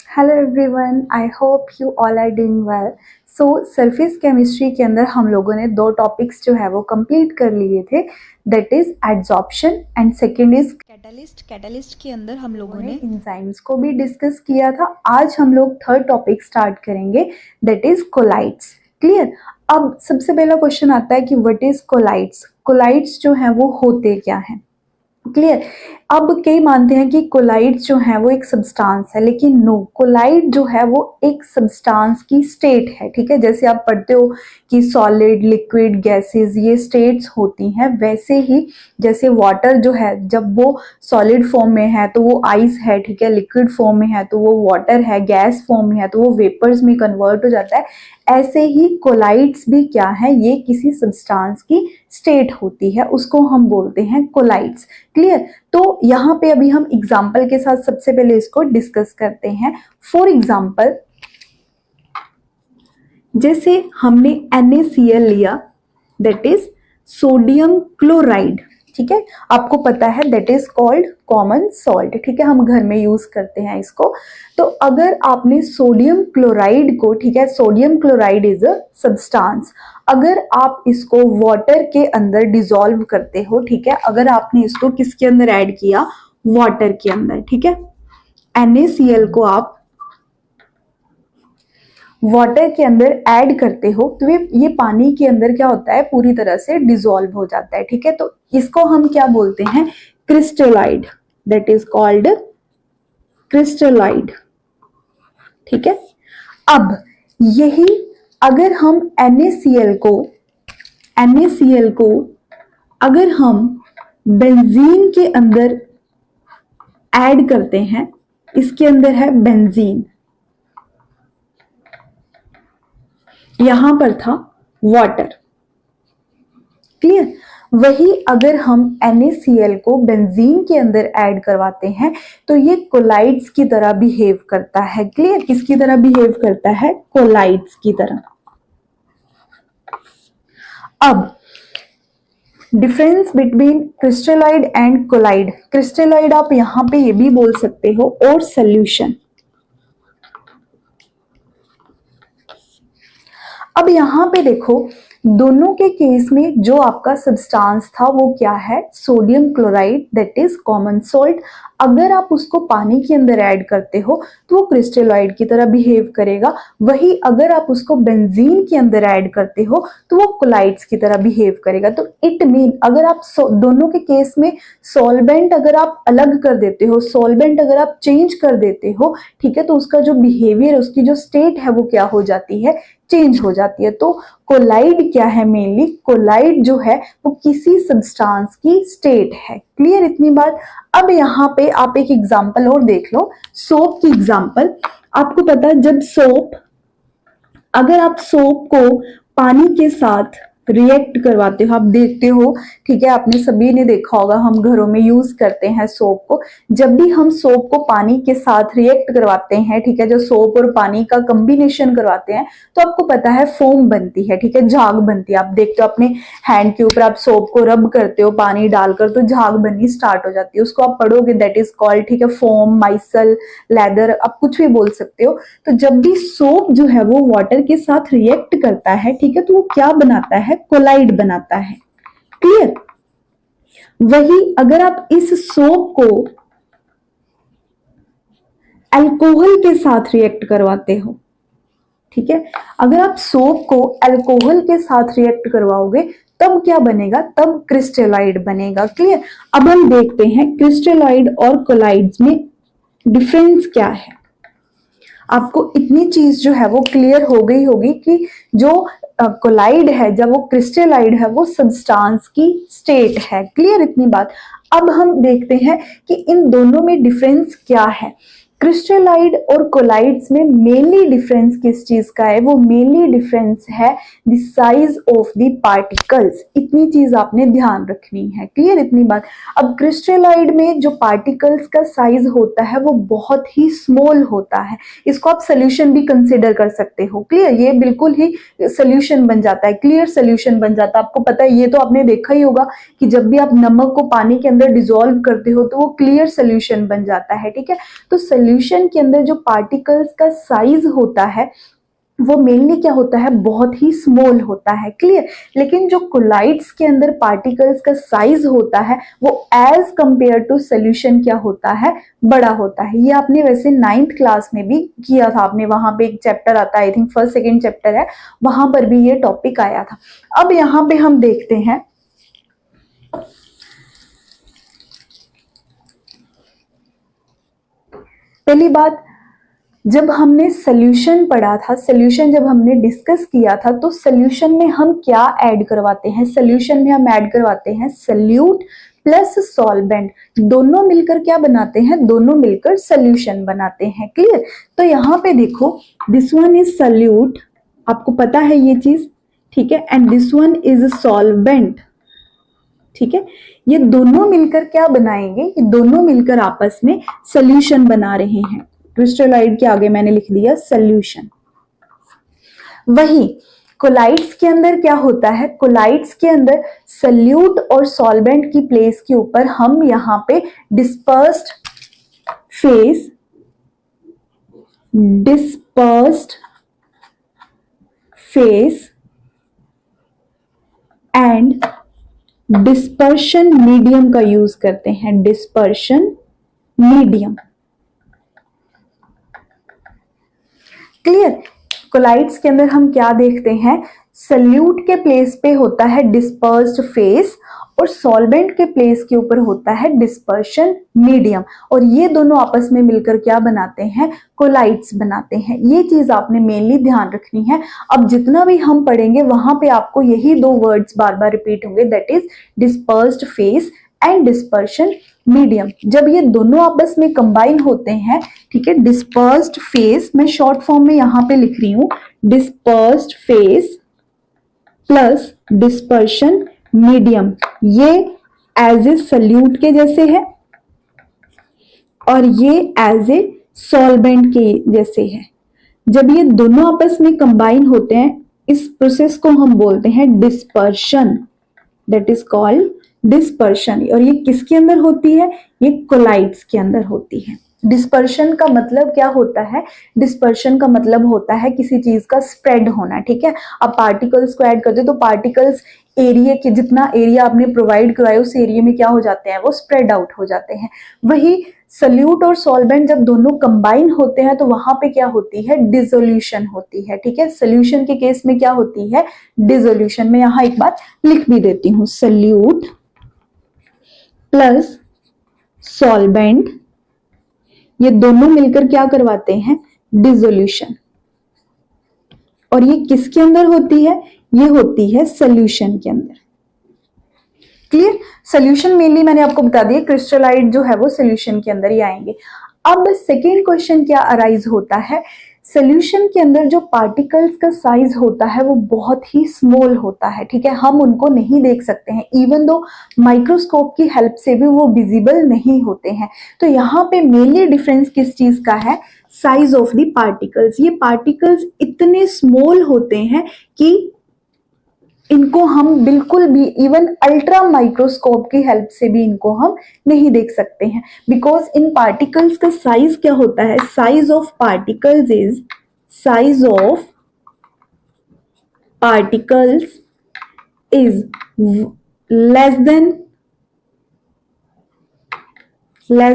Hello everyone, I hope you all are doing well. So surface chemistry के अंदर हम लोगों ने दो टॉपिक्स जो है वो कंप्लीट कर लिए थे, that is adsorption and second is catalyst. Catalyst के अंदर हम लोगों ने एंजाइम्स को भी डिस्कस किया था। आज हम लोग थर्ड टॉपिक स्टार्ट करेंगे, दैट इज कोलाइड्स। क्लियर। अब सबसे पहला क्वेश्चन आता है कि व्हाट इज कोलाइड्स। कोलाइड्स जो है वो होते क्या हैं। क्लियर। अब कई मानते हैं कि कोलाइड जो है वो एक सब्सटेंस है, लेकिन नो, कोलाइड जो है वो एक सब्सटेंस की स्टेट है। ठीक है, जैसे आप पढ़ते हो कि सॉलिड, लिक्विड, गैसेस ये स्टेट्स होती हैं, वैसे ही जैसे वाटर जो है जब वो सॉलिड फॉर्म में है तो वो आइस है, ठीक है, लिक्विड फॉर्म में है तो वो वाटर है, गैस फॉर्म में है तो वो वेपर्स में कन्वर्ट हो जाता है। ऐसे ही कोलाइड्स भी क्या है, ये किसी सब्सटेंस की स्टेट होती है, उसको हम बोलते हैं कोलाइड्स। क्लियर। तो यहाँ पे अभी हम एग्जाम्पल के साथ सबसे पहले इसको डिस्कस करते हैं। फॉर एग्जाम्पल, जैसे हमने NaCl लिया, दैट इज सोडियम क्लोराइड। ठीक है, आपको पता है that is called common salt. ठीक है, हम घर में यूज करते हैं इसको। तो अगर आपने सोडियम क्लोराइड को, ठीक है, sodium chloride is a substance, अगर आप इसको वाटर के अंदर डिसॉल्व करते हो, ठीक है, अगर आपने इसको किसके अंदर ऐड किया, वाटर के अंदर, ठीक है, NaCl को आप वाटर के अंदर ऐड करते हो तो ये पानी के अंदर क्या होता है, पूरी तरह से डिसॉल्व हो जाता है। ठीक है, तो इसको हम क्या बोलते हैं, क्रिस्टलाइड, दैट इज कॉल्ड क्रिस्टलाइड। ठीक है, अब यही अगर हम NaCl को अगर हम बेंजीन के अंदर ऐड करते हैं, इसके अंदर है बेंजीन, यहां पर था वाटर। क्लियर। वही अगर हम NaCl को बेंजीन के अंदर ऐड करवाते हैं तो ये कोलाइड्स की तरह बिहेव करता है। क्लियर। किसकी तरह बिहेव करता है, कोलाइड्स की तरह। अब difference between crystalloid and colloid. Crystalloid आप यहां पे ये भी बोल सकते हो, और सॉल्यूशन। अब यहां पे देखो, दोनों के केस में जो आपका सब्सटेंस था वो क्या है, sodium chloride, that is common salt. अगर आप उसको पानी के अंदर ऐड करते हो तो वो क्रिस्टलॉइड की तरह बिहेव करेगा। वही अगर आप उसको बेंजीन के अंदर ऐड करते हो तो वो कोलाइड्स की तरह बिहेव करेगा। तो इट मीन अगर आप दोनों के केस में सॉल्वेंट अगर आप अलग कर देते हो, सॉल्वेंट अगर आप चेंज कर देते हो, ठीक है, तो उसका जो बिहेवियर, उसकी जो स्टेट है वो क्या हो जाती है, चेंज हो जाती है। तो कोलाइड क्या है, मेनली कोलाइड जो है वो किसी सब्सटेंस की स्टेट है। क्लियर इतनी बात। अब यहाँ पे आप एक एग्जांपल और देख लो, सोप की एग्जांपल। आपको पता है जब अगर आप सोप को पानी के साथ रिएक्ट करवाते हो, आप देखते हो, ठीक है, आपने सभी ने देखा होगा, हम घरों में यूज करते हैं सोप को। जब भी हम सोप को पानी के साथ रिएक्ट करवाते हैं, ठीक है, जो सोप और पानी का कॉम्बिनेशन करवाते हैं, तो आपको पता है फोम बनती है, ठीक है, झाग बनती है। आप देखते हो अपने हैंड के ऊपर, आप सोप को रब करते हो पानी डालकर तो झाग बननी स्टार्ट हो जाती है, उसको आप पढ़ोगे, दैट इज कॉल्ड, ठीक है, फोम, माइसल, लेदर, आप कुछ भी बोल सकते हो। तो जब भी सोप जो है वो वाटर के साथ रिएक्ट करता है, ठीक है, तो वो क्या बनाता है, कोलाइड बनाता है। क्लियर। वही अगर आप इस सोप को अल्कोहल के साथ रिएक्ट करवाते हो, ठीक है, अगर आप सोप को अल्कोहल के साथ रिएक्ट करवाओगे तब क्या बनेगा, तब क्रिस्टलाइड बनेगा। क्लियर। अब हम देखते हैं क्रिस्टलाइड और कोलाइड्स में डिफरेंस क्या है। आपको इतनी चीज जो है वो क्लियर हो गई होगी कि जो कोलाइड है, जब वो क्रिस्टलाइड है, वो सब्सटेंस की स्टेट है। क्लियर इतनी बात। अब हम देखते हैं कि इन दोनों में डिफरेंस क्या है। क्रिस्टलाइड और कोलाइड्स में मेनली डिफरेंस किस चीज का है, वो मेनली डिफरेंस है the size of the particles. इतनी चीज आपने ध्यान रखनी है। क्लियर इतनी बात। अब क्रिस्टलाइड में जो पार्टिकल्स का साइज होता है वो बहुत ही स्मॉल होता है, इसको आप सोल्यूशन भी कंसिडर कर सकते हो। क्लियर। ये बिल्कुल ही सोल्यूशन बन जाता है, क्लियर सोल्यूशन बन जाता है। आपको पता है, ये तो आपने देखा ही होगा कि जब भी आप नमक को पानी के अंदर डिसॉल्व करते हो तो वो क्लियर सोल्यूशन बन जाता है। ठीक है, तो सोल्यूशन के अंदर जो जो पार्टिकल्स का साइज होता है वो मेनली क्या होता है, बहुत ही स्मॉल होता है, क्लियर। लेकिन जो कोलाइड्स के अंदर पार्टिकल्स का साइज होता है वो एज कंपेयर टू सोल्यूशन क्या होता है, बड़ा होता है। ये आपने वैसे 9th क्लास में भी किया था, आपने वहां पे एक चैप्टर आता है, I think first second chapter है, वहां पर भी ये टॉपिक आया था। अब यहाँ पे हम देखते हैं पहली बात, जब हमने सोल्यूशन पढ़ा था, सोल्यूशन जब हमने डिस्कस किया था, तो सोल्यूशन में हम क्या ऐड करवाते हैं, सोल्यूशन में हम ऐड करवाते हैं सोल्यूट प्लस सॉल्वेंट, दोनों मिलकर क्या बनाते हैं, दोनों मिलकर सोल्यूशन बनाते हैं, क्लियर। तो यहाँ पे देखो, दिस वन इज सोल्यूट, आपको पता है ये चीज, ठीक है, and this one is solvent, ठीक है। ये दोनों मिलकर क्या बनाएंगे, ये दोनों मिलकर आपस में सोल्यूशन बना रहे हैं। क्रिस्टलाइड के आगे मैंने लिख दिया सोल्यूशन। वही कोलाइड्स के अंदर क्या होता है, कोलाइड्स के अंदर सोल्यूट और सॉल्वेंट की प्लेस के ऊपर हम यहां पे dispersed phase and dispersion medium का यूज करते हैं, डिस्पर्शन मीडियम, क्लियर। कोलाइड्स के अंदर हम क्या देखते हैं, सोल्यूट के प्लेस पे होता है डिस्पर्स्ड फेस और सॉल्वेंट के प्लेस के ऊपर होता है डिस्पर्शन मीडियम, और ये दोनों आपस में मिलकर क्या बनाते हैं, कोलाइड्स बनाते हैं। ये चीज आपने मेनली ध्यान रखनी है। अब जितना भी हम पढ़ेंगे वहां पे आपको यही दो वर्ड्स बार बार रिपीट होंगे, that is dispersed phase and dispersion medium. जब ये दोनों आपस में कंबाइन होते हैं, ठीक है, डिस्पर्स्ड फेस, मैं शॉर्ट फॉर्म में यहां पे लिख रही हूं, dispersed phase plus dispersion medium, ये एज ए सल्यूट के जैसे है और ये एज ए सॉल्वेंट के जैसे है। जब ये दोनों आपस में कंबाइन होते हैं, इस प्रोसेस को हम बोलते हैं dispersion, that is called dispersion. और ये किसके अंदर होती है, ये कोलाइड्स के अंदर होती है। डिस्पर्शन का मतलब क्या होता है, डिस्पर्शन का मतलब होता है किसी चीज का स्प्रेड होना, ठीक है। अब पार्टिकल्स को ऐड करते हो तो पार्टिकल्स एरिया के, जितना एरिया आपने प्रोवाइड कराया उस एरिया में क्या हो जाते हैं, वो स्प्रेड आउट हो जाते हैं। वही सोल्यूट और सॉल्वेंट जब दोनों कंबाइन होते हैं तो वहां पे क्या होती है, डिसोल्यूशन होती है, ठीक है। सोल्यूशन के केस में क्या होती है, डिसोल्यूशन। में यहां एक बात लिख भी देती हूं, सोल्यूट प्लस सॉल्वेंट, ये दोनों मिलकर क्या करवाते हैं, डिसोल्यूशन। और ये किसके अंदर होती है, ये होती है सोल्यूशन के अंदर, क्लियर। सोल्यूशन मेनली मैंने आपको बता दिया, क्रिस्टलाइड जो है वो सोल्यूशन के अंदर ही आएंगे। अब सेकेंड क्वेश्चन क्या अराइज होता है, सोल्यूशन के अंदर जो पार्टिकल्स का साइज होता है वो बहुत ही स्मॉल होता है, ठीक है, हम उनको नहीं देख सकते हैं, इवन दो माइक्रोस्कोप की हेल्प से भी वो विजिबल नहीं होते हैं। तो यहाँ पे मेनली डिफरेंस किस चीज का है, साइज ऑफ द पार्टिकल्स। ये पार्टिकल्स इतने स्मॉल होते हैं कि इनको हम बिल्कुल भी इवन अल्ट्रा माइक्रोस्कोप की हेल्प से भी इनको हम नहीं देख सकते हैं, बिकॉज इन पार्टिकल्स का साइज क्या होता है, size of particles is less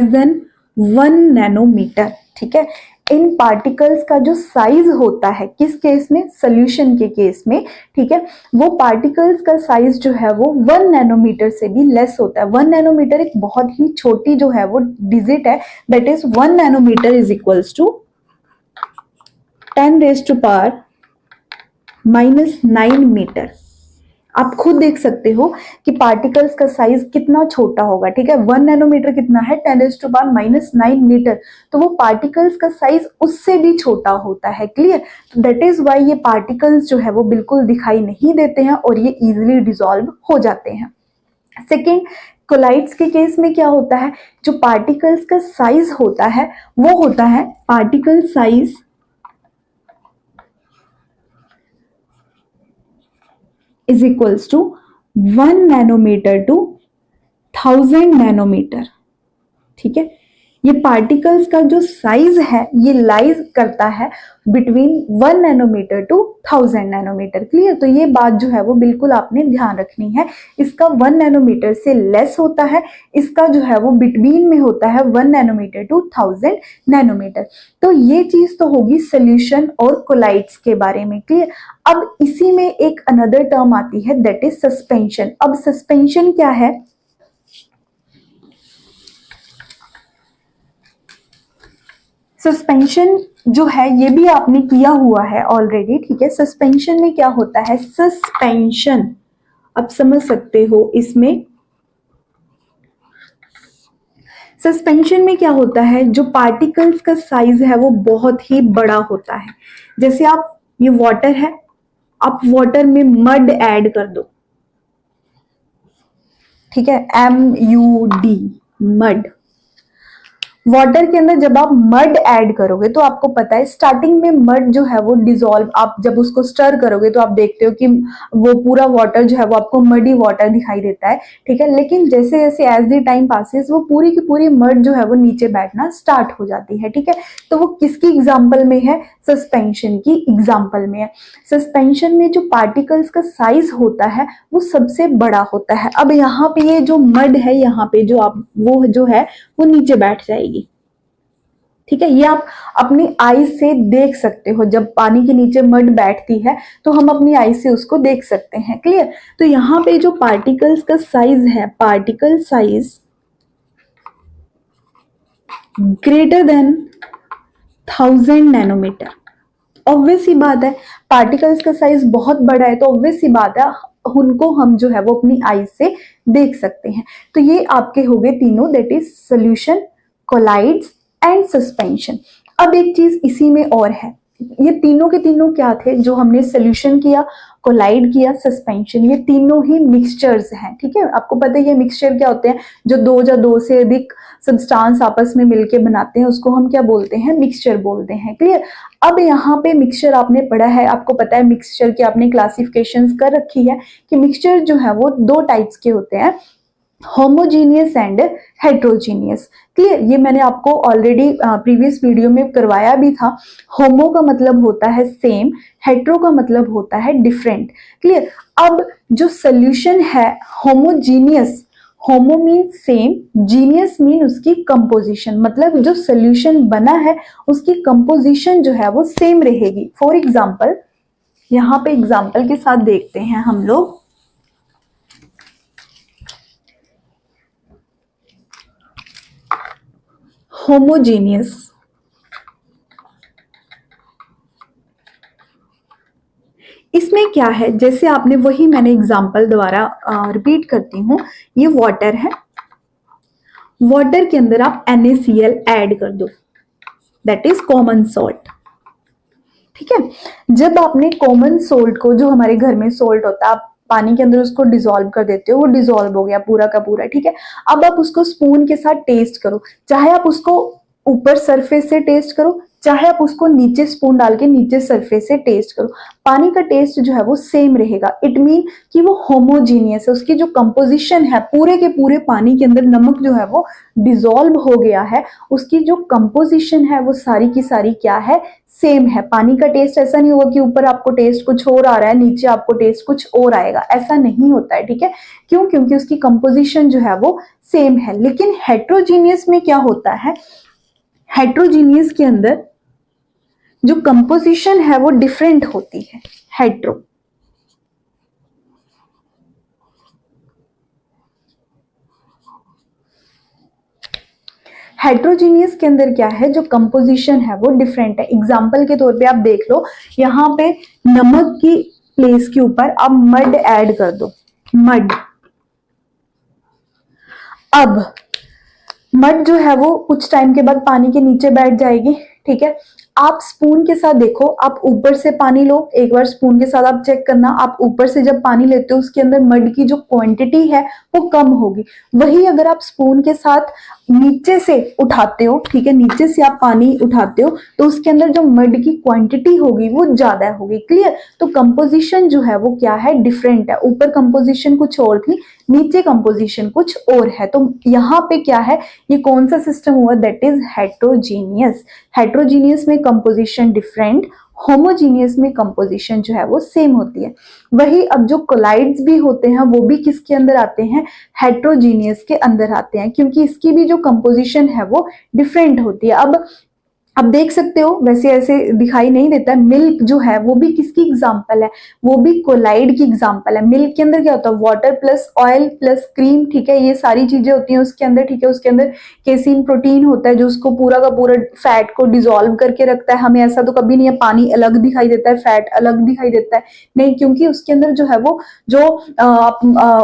than 1 nanometre, ठीक है। इन पार्टिकल्स का जो साइज होता है, किस केस में, सोल्यूशन के केस में, ठीक है, वो पार्टिकल्स का साइज जो है वो 1 नैनोमीटर से भी लेस होता है। 1 नैनोमीटर एक बहुत ही छोटी जो है वो डिजिट है, that is 1 nanometre is equals to 10⁻⁻⁹ metre. आप खुद देख सकते हो कि पार्टिकल्स का साइज कितना छोटा होगा, ठीक है। 1 नैनोमीटर कितना है, 10⁻⁹ मीटर, तो वो पार्टिकल्स का साइज उससे भी छोटा होता है, क्लियर। दैट इज वाई ये पार्टिकल्स जो है वो बिल्कुल दिखाई नहीं देते हैं और ये इजिली डिसॉल्व हो जाते हैं। सेकेंड, कोलाइड्स के केस में क्या होता है, जो पार्टिकल्स का साइज होता है वो होता है particle size is equals to 1 nanometre to 1000 nanometre, ठीक है। ये पार्टिकल्स का जो साइज है ये लाइज करता है between 1 nanometre to 1000 nanometre. Clear? तो ये बात जो है वो बिल्कुल आपने ध्यान रखनी है। इसका 1 नैनोमीटर से लेस होता है, इसका जो है वो बिटवीन में होता है 1 नैनोमीटर टू 1000 नैनोमीटर। तो ये चीज तो होगी सोल्यूशन और कोलाइड्स के बारे में। क्लियर? अब इसी में एक अनदर टर्म आती है दैट इज सस्पेंशन। अब सस्पेंशन क्या है? सस्पेंशन जो है ये भी आपने किया हुआ है ऑलरेडी, ठीक है। सस्पेंशन में क्या होता है? सस्पेंशन आप समझ सकते हो इसमें। सस्पेंशन में क्या होता है? जो पार्टिकल्स का साइज है वो बहुत ही बड़ा होता है। जैसे आप, ये वाटर है, आप वाटर में मड ऐड कर दो, ठीक है, MUD, मड। वाटर के अंदर जब आप मड ऐड करोगे तो आपको पता है स्टार्टिंग में मड जो है वो डिसॉल्व, आप जब उसको स्टर करोगे तो आप देखते हो कि वो पूरा वाटर जो है वो आपको मडी वाटर दिखाई देता है, ठीक है। लेकिन जैसे जैसे एज द टाइम पासेस वो पूरी की पूरी मड जो है वो नीचे बैठना स्टार्ट हो जाती है, ठीक है। तो वो किसकी एग्जाम्पल में है? सस्पेंशन की एग्जाम्पल में है। सस्पेंशन में जो पार्टिकल्स का साइज होता है वो सबसे बड़ा होता है। अब यहाँ पे ये जो मड है, यहाँ पे जो आप वो जो है वो नीचे बैठ जाएगी, ठीक है। ये आप अपनी आई से देख सकते हो, जब पानी के नीचे मड बैठती है तो हम अपनी आई से उसको देख सकते हैं। क्लियर? तो यहाँ पे जो पार्टिकल्स का साइज है, particle size greater than 1000 nanometer. Obvious सी बात है, पार्टिकल्स का साइज बहुत बड़ा है तो ऑब्वियस सी बात है उनको हम जो है वो अपनी आई से देख सकते हैं। तो ये आपके हो गए तीनों, that is solution, colloids and suspension. अब एक चीज इसी में और है, ये तीनों के तीनों क्या थे? जो हमने सोल्यूशन किया, कोलाइड किया, सस्पेंशन, ये तीनों ही मिक्सचर्स हैं, ठीक है। आपको पता है ये मिक्सचर क्या होते हैं? जो दो या दो से अधिक सब्सटेंस आपस में मिलके बनाते हैं उसको हम क्या बोलते हैं? मिक्सचर बोलते हैं। क्लियर? अब यहाँ पे मिक्सचर आपने पढ़ा है, आपको पता है मिक्सचर की आपने क्लासिफिकेशंस कर रखी है कि मिक्सचर जो है वो दो टाइप्स के होते हैं, होमोजीनियस एंड हेट्रोजीनियस। क्लियर? ये मैंने आपको ऑलरेडी प्रीवियस वीडियो में करवाया भी था। होमो का मतलब होता है सेम, हेट्रो का मतलब होता है डिफरेंट। क्लियर? अब जो सोल्यूशन है homogeneous, homo mean same, genius mean उसकी कंपोजिशन, मतलब जो सोल्यूशन बना है उसकी कंपोजिशन जो है वो सेम रहेगी। फॉर एग्जाम्पल, यहाँ पे एग्जाम्पल के साथ देखते हैं हम लोग। होमोजीनियस, इसमें क्या है? जैसे आपने, वही मैंने एग्जांपल दोबारा रिपीट करती हूं, ये वाटर है, वाटर के अंदर आप NaCl ऐड कर दो, दैट इज कॉमन सॉल्ट, ठीक है। जब आपने कॉमन सॉल्ट को, जो हमारे घर में सॉल्ट होता है, आप पानी के अंदर उसको डिसॉल्व कर देते हो, वो डिसॉल्व हो गया पूरा का पूरा, ठीक है। अब आप उसको स्पून के साथ टेस्ट करो, चाहे आप उसको ऊपर सरफेस से टेस्ट करो, चाहे आप उसको नीचे स्पून डाल के नीचे सरफेस से टेस्ट करो, पानी का टेस्ट जो है वो सेम रहेगा। इट मीन कि वो होमोजीनियस है, उसकी जो कंपोजिशन है, पूरे के पूरे पानी के अंदर नमक जो है वो डिसॉल्व हो गया है, उसकी जो कंपोजिशन है वो सारी की सारी क्या है? सेम है। पानी का टेस्ट ऐसा नहीं होगा कि ऊपर आपको टेस्ट कुछ और आ रहा है, नीचे आपको टेस्ट कुछ और आएगा, ऐसा नहीं होता है, ठीक है। क्यों? क्योंकि उसकी कंपोजिशन जो है वो सेम है। लेकिन हेट्रोजीनियस में क्या होता है? हेट्रोजीनियस के अंदर जो कंपोजिशन है वो डिफरेंट होती है। हेट्रो, हेट्रोजीनियस के अंदर क्या है? जो कंपोजिशन है वो डिफरेंट है। एग्जाम्पल के तौर पे आप देख लो, यहाँ पे नमक की प्लेस के ऊपर आप मड ऐड कर दो, मड। अब मड जो है वो कुछ टाइम के बाद पानी के नीचे बैठ जाएगी, ठीक है। आप स्पून के साथ देखो, आप ऊपर से पानी लो, एक बार स्पून के साथ आप चेक करना, आप ऊपर से जब पानी लेते हो उसके अंदर मड की जो क्वांटिटी है वो कम होगी। वही अगर आप स्पून के साथ नीचे से उठाते हो, ठीक है, नीचे से आप पानी उठाते हो तो उसके अंदर जो मड की क्वांटिटी होगी वो ज्यादा होगी। क्लियर? तो कंपोजिशन जो है वो क्या है, डिफरेंट है। ऊपर कंपोजिशन कुछ और थी, नीचे कंपोजिशन कुछ और है। तो यहाँ पे क्या है, ये कौन सा सिस्टम हुआ, दैट इज हेट्रोजीनियस। हेट्रोजीनियस में कंपोजिशन डिफरेंट, होमोजीनियस में कंपोजिशन जो है वो सेम होती है। वही अब जो कोलाइड्स भी होते हैं वो भी किसके अंदर आते हैं, हेट्रोजीनियस के अंदर आते हैं, क्योंकि इसकी भी जो कंपोजिशन है वो डिफरेंट होती है। अब देख सकते हो, वैसे ऐसे दिखाई नहीं देता है, मिल्क जो है वो भी किसकी एग्जांपल है, वो भी कोलाइड की एग्जांपल है। मिल्क के अंदर क्या होता है, water plus oil plus cream, ठीक है, ये सारी चीजें होती हैं उसके अंदर, ठीक है। उसके अंदर केसिन प्रोटीन होता है जो उसको पूरा का पूरा फैट को डिसॉल्व करके रखता है। हमें ऐसा तो कभी नहीं है पानी अलग दिखाई देता है, फैट अलग दिखाई देता है, नहीं, क्योंकि उसके अंदर जो है वो जो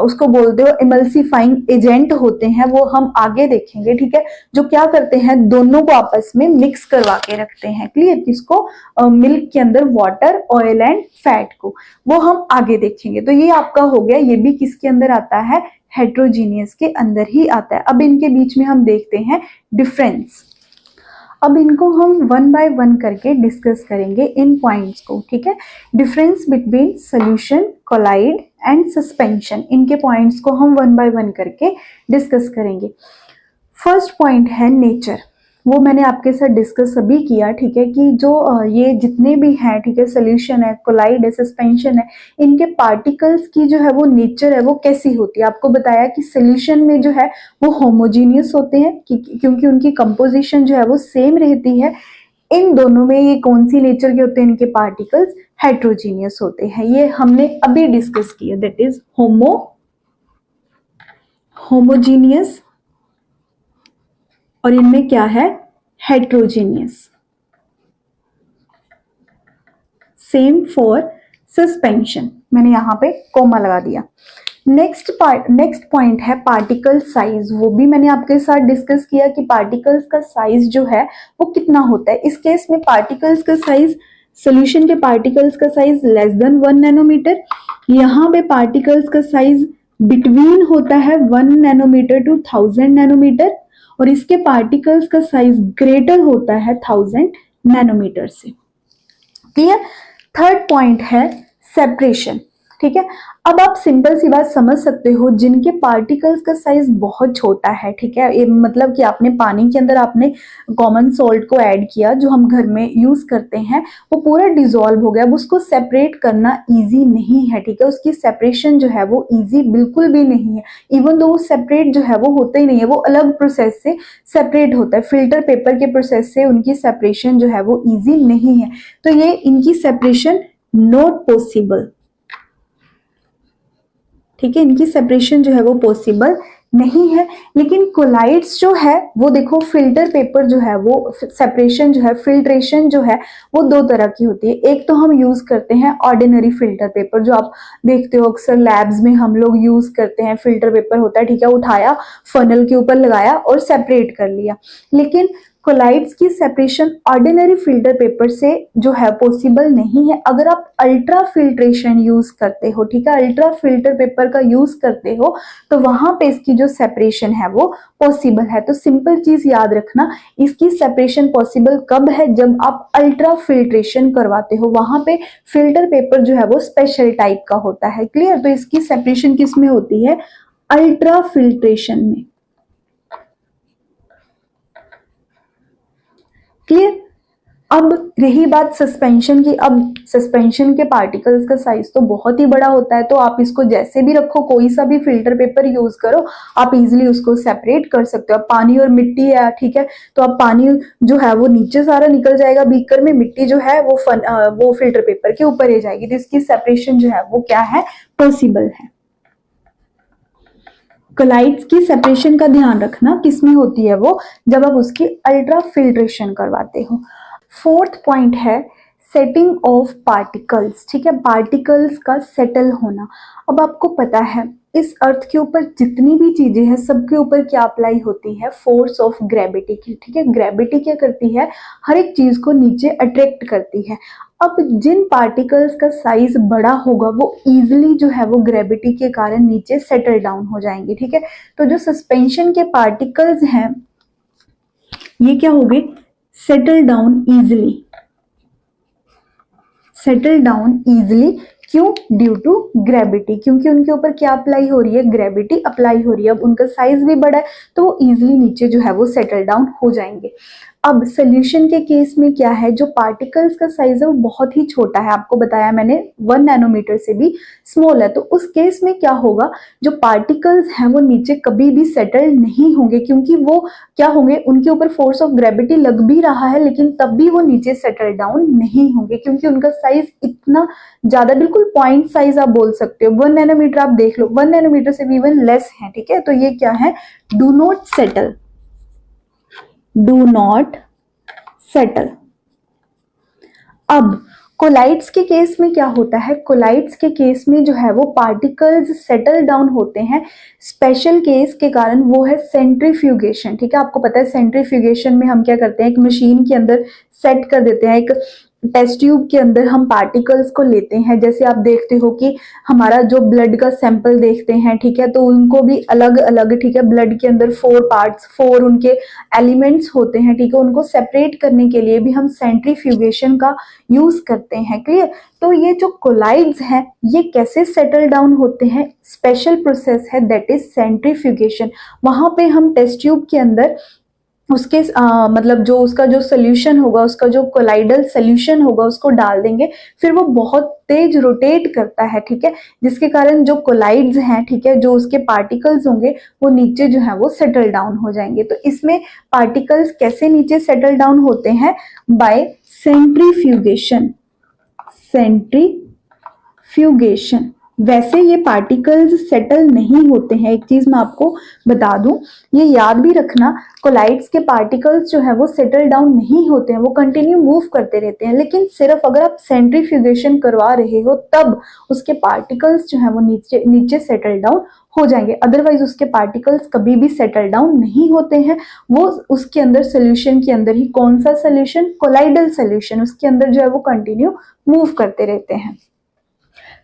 उसको बोलते हो इमल्सिफाइंग एजेंट होते हैं, वो हम आगे देखेंगे, ठीक है, जो क्या करते हैं, दोनों को आपस में मिक्स करवा के रखते हैं। क्लियर? किसको, मिल्क के अंदर वाटर, ऑयल एंड फैट को, वो हम आगे देखेंगे। तो ये आपका हो गया, ये भी किसके अंदर आता है, हेट्रोजीनियस के अंदर ही आता है। अब इनके बीच में हम देखते हैं डिफरेंस। अब इनको हम वन बाय वन करके डिस्कस करेंगे इन पॉइंट्स को, ठीक है। Difference between solution, colloid and suspension, इनके पॉइंट्स को हम वन बाय वन करके डिस्कस करेंगे। फर्स्ट पॉइंट है नेचर, वो मैंने आपके साथ डिस्कस अभी किया, ठीक है, कि जो ये जितने भी हैं, ठीक है, सोल्यूशन है, कोलाइड है, सस्पेंशन है, इनके पार्टिकल्स की जो है वो नेचर है वो कैसी होती है। आपको बताया कि सोल्यूशन में जो है वो होमोजीनियस होते हैं क्योंकि उनकी कंपोजिशन जो है वो सेम रहती है। इन दोनों में ये कौन सी नेचर के होते हैं, इनके पार्टिकल्स हेट्रोजीनियस होते हैं। ये हमने अभी डिस्कस किया, दैट इज होमोजीनियस, और इनमें क्या है, हेट्रोजीनियस। सेम फॉर सस्पेंशन, मैंने यहां पे कोमा लगा दिया। नेक्स्ट पॉइंट है पार्टिकल साइज, वो भी मैंने आपके साथ डिस्कस किया कि पार्टिकल्स का साइज जो है वो कितना होता है। इस केस में पार्टिकल्स का साइज, सोल्यूशन के पार्टिकल्स का साइज लेस देन 1 नैनोमीटर, यहाँ पे पार्टिकल्स का साइज बिटवीन होता है 1 नैनोमीटर टू 1000 नैनोमीटर, और इसके पार्टिकल्स का साइज ग्रेटर होता है 1000 नैनोमीटर से। क्लियर? थर्ड पॉइंट है सेपरेशन, ठीक है। अब आप सिंपल सी बात समझ सकते हो, जिनके पार्टिकल्स का साइज बहुत छोटा है, ठीक है, ये मतलब कि आपने पानी के अंदर आपने कॉमन सॉल्ट को ऐड किया जो हम घर में यूज करते हैं, वो पूरा डिसॉल्व हो गया। अब उसको सेपरेट करना इजी नहीं है, ठीक है, उसकी सेपरेशन जो है वो इजी बिल्कुल भी नहीं है। इवन दो वो सेपरेट जो है वो होता ही नहीं है, वो अलग प्रोसेस से सेपरेट होता है, फिल्टर पेपर के प्रोसेस से उनकी सेपरेशन जो है वो इजी नहीं है। तो ये इनकी सेपरेशन नॉट पॉसिबल, ठीक है, इनकी सेपरेशन जो है वो पॉसिबल नहीं है। लेकिन कोलाइड्स जो है वो देखो, फिल्टर पेपर जो है वो सेपरेशन जो है, फिल्ट्रेशन जो है वो दो तरह की होती है। एक तो हम यूज करते हैं ऑर्डिनरी फिल्टर पेपर, जो आप देखते हो अक्सर लैब्स में हम लोग यूज करते हैं, फिल्टर पेपर होता है, ठीक है, उठाया, फनल के ऊपर लगाया और सेपरेट कर लिया। लेकिन कोलाइड्स की सेपरेशन ऑर्डिनरी फिल्टर पेपर से जो है पॉसिबल नहीं है। अगर आप अल्ट्रा फिल्ट्रेशन यूज करते हो, ठीक है, अल्ट्रा फिल्टर पेपर का यूज करते हो, तो वहां पे इसकी जो सेपरेशन है वो पॉसिबल है। तो सिंपल चीज याद रखना, इसकी सेपरेशन पॉसिबल कब है, जब आप अल्ट्रा फिल्ट्रेशन करवाते हो, वहां पे फिल्टर पेपर जो है वो स्पेशल टाइप का होता है। क्लियर? तो इसकी सेपरेशन किस में होती है, अल्ट्रा फिल्ट्रेशन में। क्लियर? अब रही बात सस्पेंशन की। अब सस्पेंशन के पार्टिकल्स का साइज तो बहुत ही बड़ा होता है, तो आप इसको जैसे भी रखो, कोई सा भी फिल्टर पेपर यूज करो, आप इजीली उसको सेपरेट कर सकते हो। अब पानी और मिट्टी है, ठीक है, तो अब पानी जो है वो नीचे सारा निकल जाएगा बीकर में, मिट्टी जो है वो फिल्टर पेपर के ऊपर ही जाएगी, तो इसकी सेपरेशन जो है वो क्या है, पॉसिबल है। कोलाइड्स की सेपरेशन का ध्यान रखना किसमें होती है वो, जब आप उसकी अल्ट्रा फिल्ट्रेशन करवाते हो। फोर्थ पॉइंट है सेटिंग ऑफ पार्टिकल्स, ठीक है, पार्टिकल्स का सेटल होना। अब आपको पता है इस अर्थ के ऊपर जितनी भी चीजें हैं सबके ऊपर क्या अप्लाई होती है, फोर्स ऑफ ग्रेविटी की, ठीक है। ग्रेविटी क्या करती है, हर एक चीज को नीचे अट्रैक्ट करती है। अब जिन पार्टिकल्स का साइज बड़ा होगा वो इजिली जो है वो ग्रेविटी के कारण नीचे सेटल डाउन हो जाएंगे, ठीक है। तो जो सस्पेंशन के पार्टिकल्स हैं ये क्या हो गए, settle down easily, settle down easily. क्यों, ड्यू टू ग्रेविटी, क्योंकि उनके ऊपर क्या अप्लाई हो रही है, ग्रेविटी अप्लाई हो रही है। अब उनका साइज भी बड़ा है तो वो इजिली नीचे जो है वो सेटल डाउन हो जाएंगे। अब सोल्यूशन के केस में क्या है, जो पार्टिकल्स का साइज है वो बहुत ही छोटा है, आपको बताया मैंने 1 नैनोमीटर से भी स्मॉल है। तो उस केस में क्या होगा, जो पार्टिकल्स हैं वो नीचे कभी भी सेटल नहीं होंगे, क्योंकि वो क्या होंगे, उनके ऊपर फोर्स ऑफ ग्रेविटी लग भी रहा है लेकिन तब भी वो नीचे सेटल डाउन नहीं होंगे, क्योंकि उनका साइज इतना ज्यादा, बिल्कुल पॉइंट साइज आप बोल सकते हो। 1 नैनोमीटर आप देख लो, 1 नैनोमीटर से भी इवन लेस है, ठीक है। तो ये क्या है, do not settle, do not settle. अब कोलाइड्स के केस में क्या होता है, कोलाइड्स के केस में जो है वो पार्टिकल्स सेटल डाउन होते हैं स्पेशल केस के कारण, वो है सेंट्रीफ्यूगेशन, ठीक है। आपको पता है सेंट्रीफ्यूगेशन में हम क्या करते हैं, एक मशीन के अंदर सेट कर देते हैं, एक टेस्ट ट्यूब के अंदर हम पार्टिकल्स को लेते हैं। जैसे आप देखते हो कि हमारा जो ब्लड का सैंपल देखते हैं, ठीक है, तो उनको भी अलग अलग, ठीक है, ब्लड के अंदर 4 पार्ट्स, 4 उनके एलिमेंट्स होते हैं, ठीक है। उनको सेपरेट करने के लिए भी हम सेंट्रीफ्यूगेशन का यूज करते हैं, क्लियर। तो ये जो कोलाइड्स हैं ये कैसे सेटल डाउन होते हैं, स्पेशल प्रोसेस है दैट इज सेंट्रीफ्यूगेशन। वहां पे हम टेस्ट ट्यूब के अंदर उसके मतलब जो उसका जो सोल्यूशन होगा, उसका जो कोलाइडल सोल्यूशन होगा उसको डाल देंगे, फिर वो बहुत तेज रोटेट करता है, ठीक है, जिसके कारण जो कोलाइड्स हैं, ठीक है, जो उसके पार्टिकल्स होंगे वो नीचे जो है वो सेटल डाउन हो जाएंगे। तो इसमें पार्टिकल्स कैसे नीचे सेटल डाउन होते हैं, बाय सेंट्रीफ्यूगेशन, सेंट्रीफ्यूगेशन। वैसे ये पार्टिकल्स सेटल नहीं होते हैं, एक चीज मैं आपको बता दूं, ये याद भी रखना, कोलाइड्स के पार्टिकल्स जो है वो सेटल डाउन नहीं होते हैं, वो कंटिन्यू मूव करते रहते हैं, लेकिन सिर्फ अगर आप सेंट्रीफ्यूगेशन करवा रहे हो तब उसके पार्टिकल्स जो है वो नीचे नीचे सेटल डाउन हो जाएंगे, अदरवाइज उसके पार्टिकल्स कभी भी सेटल डाउन नहीं होते हैं। वो उसके अंदर सोल्यूशन के अंदर ही, कौन सा सोल्यूशन, कोलाइडल सोल्यूशन, उसके अंदर जो है वो कंटिन्यू मूव करते रहते हैं।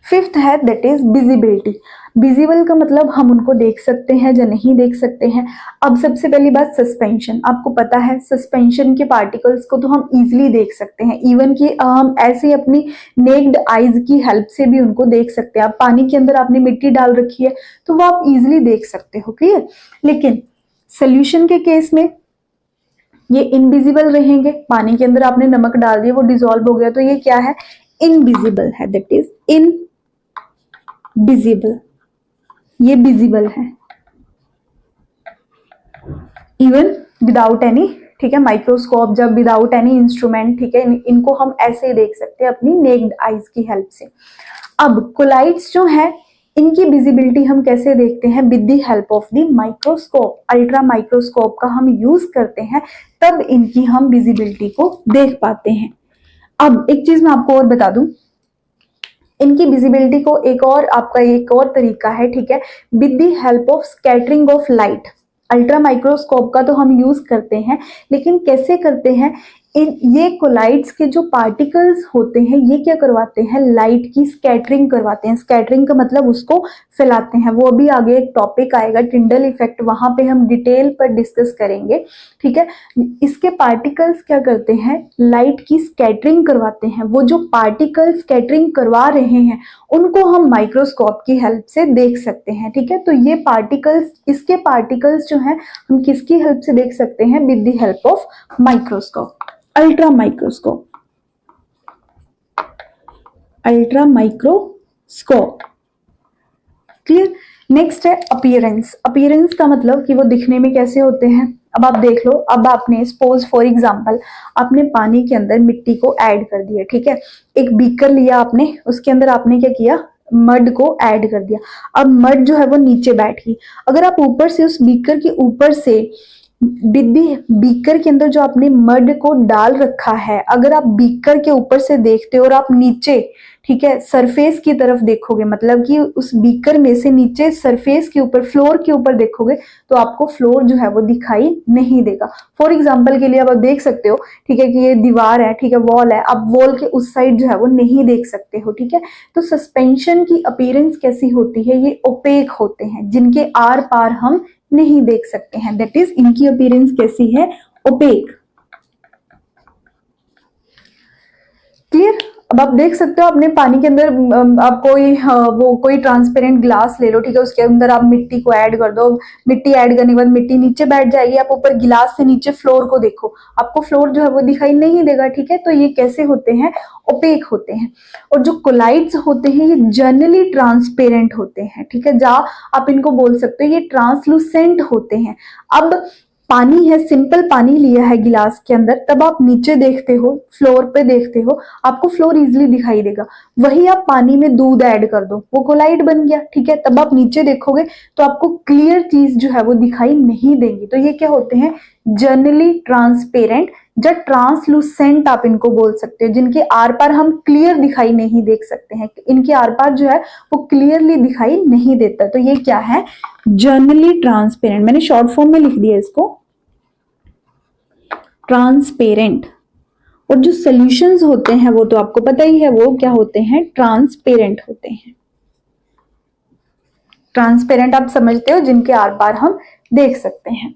फिफ्थ है दैट इज विजिबिलिटी। विजिबल का मतलब हम उनको देख सकते हैं या नहीं देख सकते हैं। अब सबसे पहली बात सस्पेंशन, आपको पता है सस्पेंशन के पार्टिकल्स को तो हम इजीली देख सकते हैं, इवन कि हम ऐसे ही अपनी नेक्ड आईज की हेल्प से भी उनको देख सकते हैं। आप पानी के अंदर आपने मिट्टी डाल रखी है तो वो आप इजिली देख सकते हो, क्लियर। लेकिन सोल्यूशन के केस में ये इनविजिबल रहेंगे, पानी के अंदर आपने नमक डाल दिया वो डिसॉल्व हो गया, तो ये क्या है, इनविजिबल है, दैट इज इनविजिबल। ये विजिबल है इवन विदाउट एनी, ठीक है, माइक्रोस्कोप, जब विदाउट एनी इंस्ट्रूमेंट, ठीक है, इनको हम ऐसे ही देख सकते हैं अपनी नेक्ड आईज की हेल्प से। अब कोलाइड्स जो है इनकी विजिबिलिटी हम कैसे देखते हैं, with the help of the microscope, ultra microscope का हम यूज करते हैं, तब इनकी हम विजिबिलिटी को देख पाते हैं। अब एक चीज मैं आपको और बता दूं, इनकी विजिबिलिटी को एक और तरीका है, ठीक है, with the help of scattering of light. Ultra microscope का तो हम यूज करते हैं, लेकिन कैसे करते हैं, ये कोलाइड्स के जो पार्टिकल्स होते हैं ये क्या करवाते हैं, लाइट की स्कैटरिंग करवाते हैं। स्कैटरिंग का मतलब उसको फैलाते हैं, वो अभी आगे एक टॉपिक आएगा टिंडल इफेक्ट, वहां पे हम डिटेल पर डिस्कस करेंगे, ठीक है। इसके पार्टिकल्स क्या करते हैं, लाइट की स्कैटरिंग करवाते हैं। वो जो पार्टिकल स्कैटरिंग करवा रहे हैं उनको हम माइक्रोस्कोप की हेल्प से देख सकते हैं, ठीक है। तो ये पार्टिकल्स, इसके पार्टिकल्स जो हैं हम किसकी हेल्प से देख सकते हैं, with the help of microscope, ultra microscope, ultra microscope, clear. Next है अपीयरेंस। अपीयरेंस का मतलब कि वो दिखने में कैसे होते हैं। अब आप देख लो, अब आपने सपोज फॉर एग्जांपल आपने पानी के अंदर मिट्टी को ऐड कर दिया, ठीक है, एक बीकर लिया आपने, उसके अंदर आपने क्या किया, मड को ऐड कर दिया। अब मड जो है वो नीचे बैठ गई, अगर आप ऊपर से उस बीकर के ऊपर से बिद्दी बीकर के अंदर जो आपने मड को डाल रखा है, अगर आप बीकर के ऊपर से देखते हो और आप नीचे, ठीक है, सरफेस की तरफ देखोगे, मतलब कि उस बीकर में से नीचे सरफेस के ऊपर, फ्लोर के ऊपर देखोगे, तो आपको फ्लोर जो है वो दिखाई नहीं देगा। फॉर एग्जाम्पल के लिए अब आप देख सकते हो, ठीक है, कि ये दीवार है, ठीक है, वॉल है, आप वॉल के उस साइड जो है वो नहीं देख सकते हो, ठीक है। तो सस्पेंशन की अपीयरेंस कैसी होती है, ये ओपेक होते हैं, जिनके आर पार हम नहीं देख सकते हैं, दैट इज इनकी अपीयरेंस कैसी है, ओपेक। क्लियर। अब आप देख सकते हो अपने पानी के अंदर आप कोई वो कोई ट्रांसपेरेंट ग्लास ले लो, ठीक है, उसके अंदर आप मिट्टी को ऐड कर दो, मिट्टी ऐड करने के बाद मिट्टी नीचे बैठ जाएगी, आप ऊपर गिलास से नीचे फ्लोर को देखो, आपको फ्लोर जो है वो दिखाई नहीं देगा, ठीक है। तो ये कैसे होते हैं, ओपेक होते हैं। और जो कोलाइड्स होते हैं ये जनरली ट्रांसपेरेंट होते हैं, ठीक है, जहां आप इनको बोल सकते हो ये ट्रांसलूसेंट होते हैं। अब पानी है, सिंपल पानी लिया है गिलास के अंदर, तब आप नीचे देखते हो, फ्लोर पे देखते हो, आपको फ्लोर इजीली दिखाई देगा। वही आप पानी में दूध ऐड कर दो, वो कोलाइड बन गया, ठीक है, तब आप नीचे देखोगे तो आपको क्लियर चीज जो है वो दिखाई नहीं देंगी। तो ये क्या होते हैं, जनरली ट्रांसपेरेंट या ट्रांसलूसेंट आप इनको बोल सकते हो, जिनके आर पार हम क्लियर दिखाई नहीं देख सकते हैं, इनके आर पार जो है वो क्लियरली दिखाई नहीं देता। तो ये क्या है, जनरली ट्रांसपेरेंट, मैंने शॉर्ट फॉर्म में लिख दिया इसको, ट्रांसपेरेंट। और जो सॉल्यूशंस होते हैं वो तो आपको पता ही है, वो क्या होते हैं, ट्रांसपेरेंट होते हैं। ट्रांसपेरेंट आप समझते हो, जिनके आर पार हम देख सकते हैं।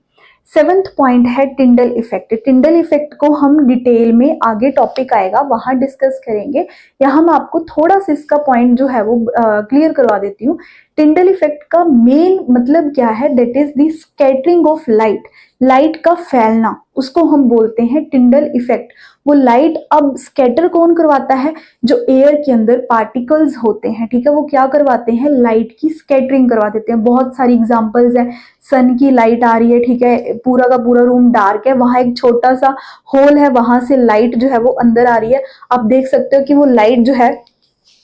सेवेंथ पॉइंट है टिंडल इफेक्ट। टिंडल इफेक्ट को हम डिटेल में आगे टॉपिक आएगा वहां डिस्कस करेंगे, यहाँ मैं आपको थोड़ा सा इसका पॉइंट जो है वो क्लियर करवा देती हूँ। टिंडल इफेक्ट का मेन मतलब क्या है, that is the scattering of light, light का फैलना, उसको हम बोलते हैं टिंडल इफेक्ट। वो लाइट अब स्कैटर कौन करवाता है, जो एयर के अंदर पार्टिकल्स होते हैं, ठीक है, वो क्या करवाते हैं, लाइट की स्कैटरिंग करवा देते हैं। बहुत सारी एग्जांपल्स है, सन की लाइट आ रही है, ठीक है, पूरा का पूरा रूम डार्क है, वहां एक छोटा सा होल है, वहां से लाइट जो है वो अंदर आ रही है, आप देख सकते हो कि वो लाइट जो है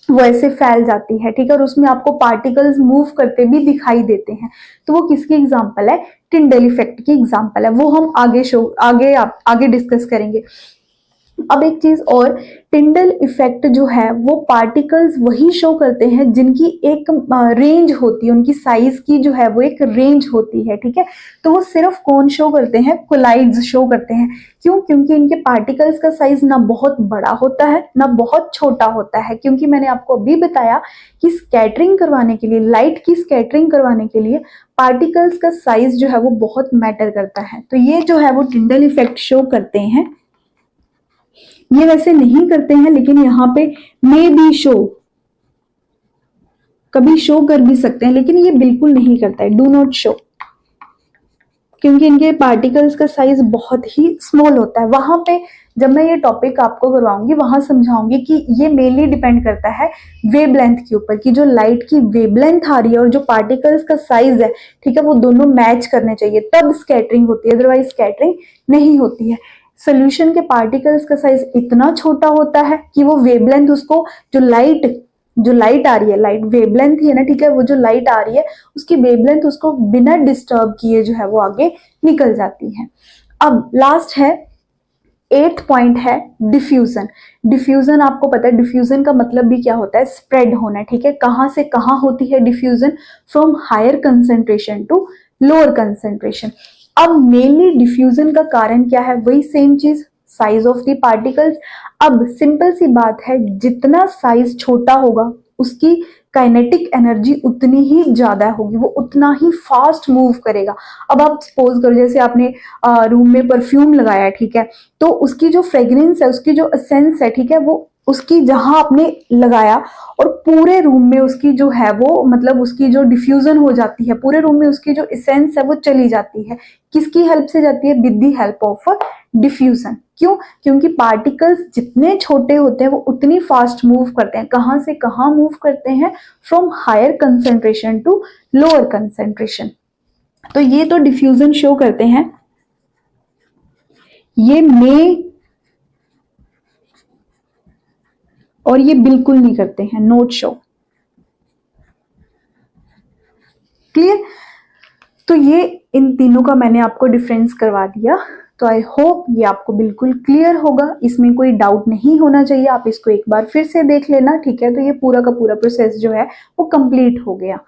वो ऐसे फैल जाती है, ठीक है, और उसमें आपको पार्टिकल्स मूव करते भी दिखाई देते हैं। तो वो किसकी एग्जांपल है, टिंडल इफेक्ट की एग्जांपल है, वो हम आगे डिस्कस करेंगे। अब एक चीज और, टिंडल इफेक्ट जो है वो पार्टिकल्स वही शो करते हैं जिनकी एक रेंज होती है, उनकी साइज की जो है वो एक रेंज होती है, ठीक है। तो वो सिर्फ कौन शो करते हैं, कोलाइड्स शो करते हैं। क्यों, क्योंकि इनके पार्टिकल्स का साइज ना बहुत बड़ा होता है ना बहुत छोटा होता है, क्योंकि मैंने आपको अभी बताया कि स्कैटरिंग करवाने के लिए, लाइट की स्कैटरिंग करवाने के लिए पार्टिकल्स का साइज जो है वो बहुत मैटर करता है। तो ये जो है वो टिंडल इफेक्ट शो करते हैं। ये वैसे नहीं करते हैं, लेकिन यहाँ पे मे बी शो, कभी शो कर भी सकते हैं, लेकिन ये बिल्कुल नहीं करता है, डू नॉट शो, क्योंकि इनके पार्टिकल्स का साइज बहुत ही स्मॉल होता है। वहां पे जब मैं ये टॉपिक आपको करवाऊंगी वहां समझाऊंगी कि ये मेनली डिपेंड करता है वेवलेंथ के ऊपर, कि जो लाइट की वेवलेंथ आ रही है और जो पार्टिकल्स का साइज है, ठीक है, वो दोनों मैच करने चाहिए, तब स्कैटरिंग होती है, अदरवाइज स्कैटरिंग नहीं होती है। सोल्यूशन के पार्टिकल्स का साइज इतना छोटा होता है कि वो वेवलेंथ उसको, जो लाइट आ रही है, लाइट वेवलेंथ ही है ना, ठीक है, वो जो लाइट आ रही है उसकी वेवलेंथ उसको बिना डिस्टर्ब किए जो है वो आगे निकल जाती है। अब लास्ट है, 8th पॉइंट है डिफ्यूजन। डिफ्यूजन आपको पता है, डिफ्यूजन का मतलब भी क्या होता है, स्प्रेड होना, ठीक है। कहां से कहां होती है diffusion, from higher concentration to lower concentration. अब मेनली डिफ्यूजन का कारण क्या है, वही सेम चीज, साइज ऑफ द पार्टिकल्स। अब सिंपल सी बात है, जितना साइज छोटा होगा उसकी काइनेटिक एनर्जी उतनी ही ज्यादा होगी, वो उतना ही फास्ट मूव करेगा। अब आप सपोज करो, जैसे आपने रूम में परफ्यूम लगाया, ठीक है, तो उसकी जो फ्रेग्रेंस है, उसकी जो एसेंस है, ठीक है, वो उसकी जहां आपने लगाया और पूरे रूम में उसकी जो है वो, मतलब उसकी जो डिफ्यूजन हो जाती है, पूरे रूम में उसकी जो एसेंस है वो चली जाती है। किसकी हेल्प से जाती है, with the help of diffusion. क्यों, क्योंकि पार्टिकल्स जितने छोटे होते हैं वो उतनी फास्ट मूव करते हैं। कहां से कहां मूव करते हैं, from higher concentration to lower concentration. तो ये तो डिफ्यूजन शो करते हैं, ये मे और ये बिल्कुल नहीं करते हैं, नोट शो। क्लियर। तो ये इन तीनों का मैंने आपको डिफरेंस करवा दिया। तो आई होप ये आपको बिल्कुल क्लियर होगा, इसमें कोई डाउट नहीं होना चाहिए। आप इसको एक बार फिर से देख लेना, ठीक है। तो ये पूरा का पूरा प्रोसेस जो है वो कंप्लीट हो गया।